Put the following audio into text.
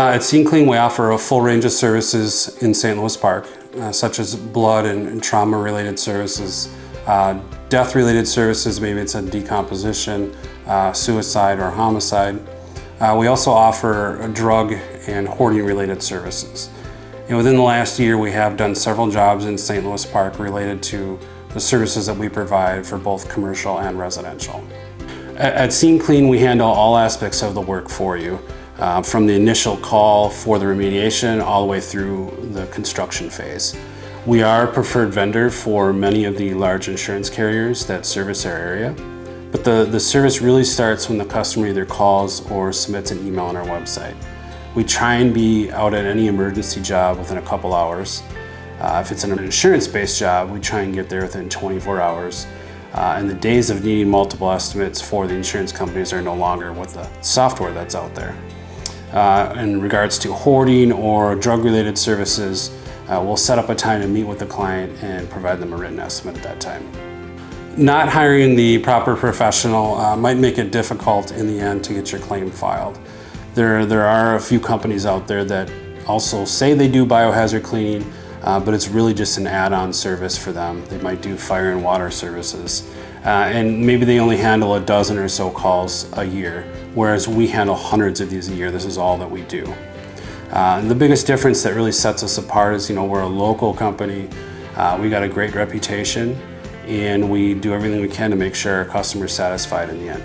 At Scene Clean, we offer a full range of services in St. Louis Park, such as blood and trauma-related services, death-related services, maybe it's a decomposition, suicide or homicide. We also offer drug and hoarding-related services. And within the last year, we have done several jobs in St. Louis Park related to the services that we provide for both commercial and residential. At Scene Clean, we handle all aspects of the work for you, from the initial call for the remediation all the way through the construction phase. We are a preferred vendor for many of the large insurance carriers that service our area, but the service really starts when the customer either calls or submits an email on our website. We try and be out at any emergency job within a couple hours. If it's an insurance-based job, we try and get there within 24 hours. And the days of needing multiple estimates for the insurance companies are no longer with the software that's out there. In regards to hoarding or drug-related services, we'll set up a time to meet with the client and provide them a written estimate at that time. Not hiring the proper professional might make it difficult in the end to get your claim filed. There are a few companies out there that also say they do biohazard cleaning, but it's really just an add-on service for them. They might do fire and water services, and maybe they only handle a dozen or so calls a year, whereas we handle hundreds of these a year. This is all that we do. The biggest difference that really sets us apart is, we're a local company. We got a great reputation, and we do everything we can to make sure our customers are satisfied in the end.